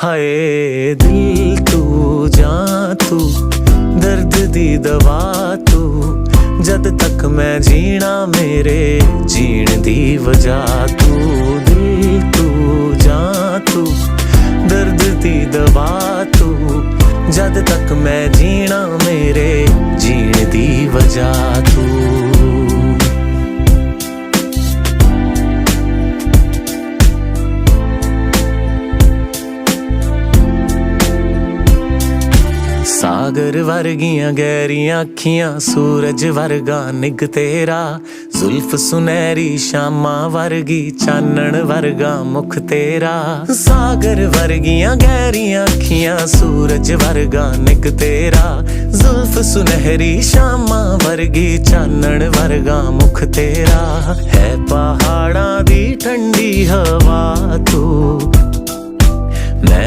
हाय दिल तू जां तू दर्द दी दवा तू जद तक मैं जीना मेरे जीण दी वजह तू दिल तू जां तू दर्द दी दवा तू जद तक मैं जीना मेरे जीण दी वजह तू सागर वर्गियां गहरियां अखियां सूरज वर्गा निग तेरा जुल्फ सुनहरी शामा वर्गी चानण वर्गा मुख तेरा सागर वर्गियां गहरियां अखियां सूरज वर्गा निग तेरा जुल्फ सुनहरी शामा वर्गी चानण वर्गा मुख तेरा है पहाड़ां दी ठंडी हवा तू मैं